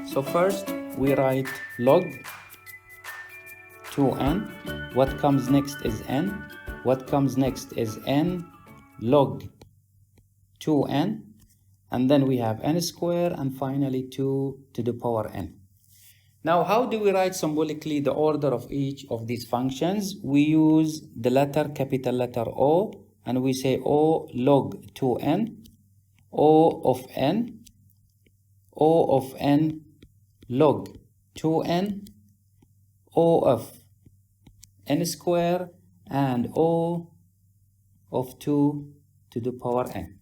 So first we write log 2n. What comes next is n. What comes next is n log 2n. And then we have n squared and finally 2 to the power n. Now, how do we write symbolically the order of each of these functions? We use the letter, capital letter O, and we say O log 2n, O of n, O of n log 2n, O of n squared, and O of 2 to the power n.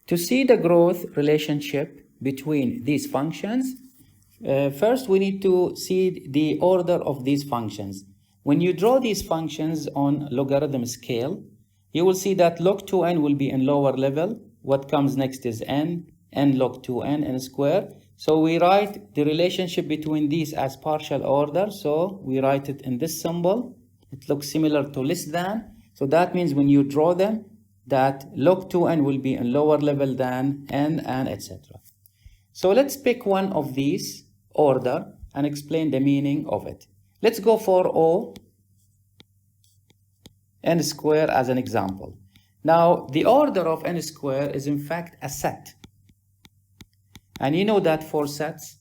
To see the growth relationship between these functions, first we need to see the order of these functions. When you draw these functions on logarithm scale, you will see that log 2n will be in lower level. What comes next is n log 2n, n squared. So we write the relationship between these as partial order. So we write it in this symbol. It looks similar to less than. So that means when you draw them, that log 2n will be in lower level than n and etc. So let's pick one of these order and explain the meaning of it. Let's go for O n squared as an example. Now, the order of n squared is in fact a set. And you know that for sets,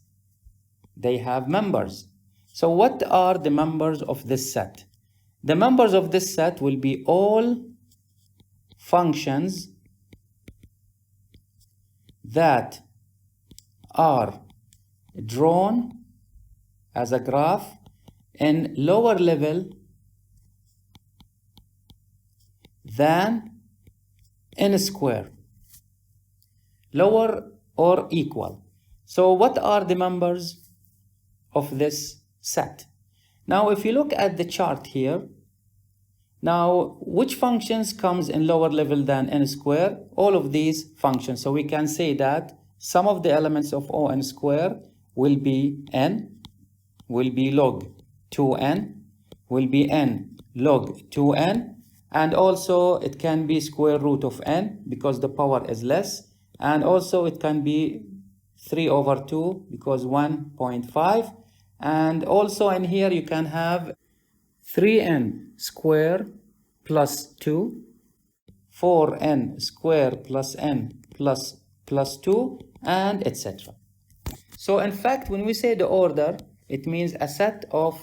they have members. So what are the members of this set? The members of this set will be all functions that are drawn as a graph in lower level than n squared, lower or equal. So what are the members of this set? Now if you look at the chart here, now which functions comes in lower level than n squared? All of these functions. So we can say that some of the elements of O n squared will be n, will be log 2n, will be n log 2n, and also it can be square root of n because the power is less, and also it can be 3 over 2 because 1.5, and also in here you can have 3n squared plus 2, 4n squared plus n plus 2, and etc. So in fact, when we say the order, it means a set of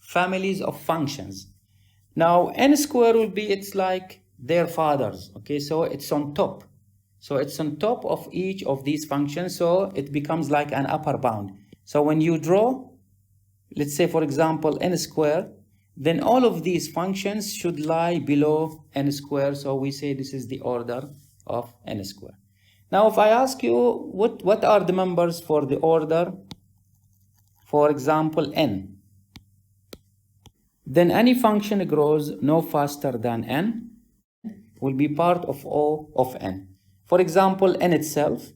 families of functions. Now, n squared will be, it's like their fathers, okay? So it's on top. So it's on top of each of these functions, so it becomes like an upper bound. So when you draw, let's say, for example, n squared, then all of these functions should lie below n squared. So we say this is the order of n squared. Now, if I ask you, what are the members for the order, for example, n, then any function grows no faster than n will be part of O of n. For example, n itself,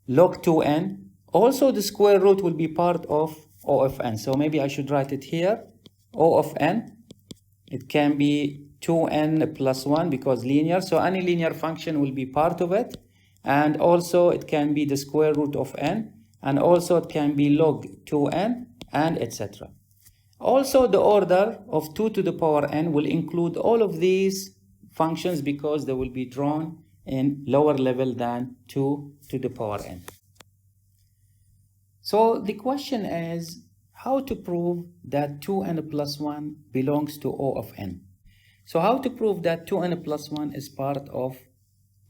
log 2n, also the square root will be part of O of n. So maybe I should write it here, O of n. It can be 2n plus 1 because linear. So any linear function will be part of it. And also it can be the square root of n. And also it can be log 2n and etc. Also the order of 2 to the power n will include all of these functions because they will be drawn in lower level than 2 to the power n. So the question is how to prove that 2n plus 1 belongs to O of n. So how to prove that 2n plus 1 is part of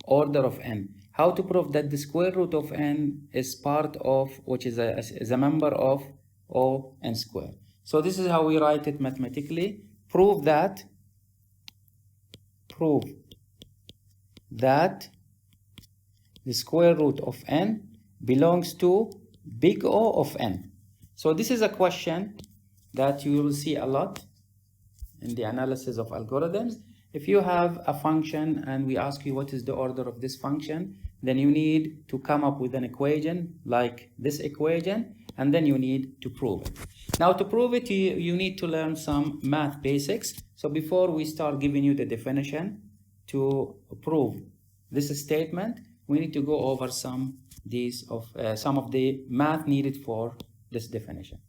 order of n? How to prove that the square root of n is part of, which is a member of O n squared? So this is how we write it mathematically. Prove that the square root of n belongs to big O of n. So this is a question that you will see a lot in the analysis of algorithms. If you have a function and we ask you what is the order of this function, then you need to come up with an equation like this equation, and then you need to prove it. Now to prove it, you need to learn some math basics. So before we start giving you the definition to prove this statement, we need to go over some of the math needed for this definition.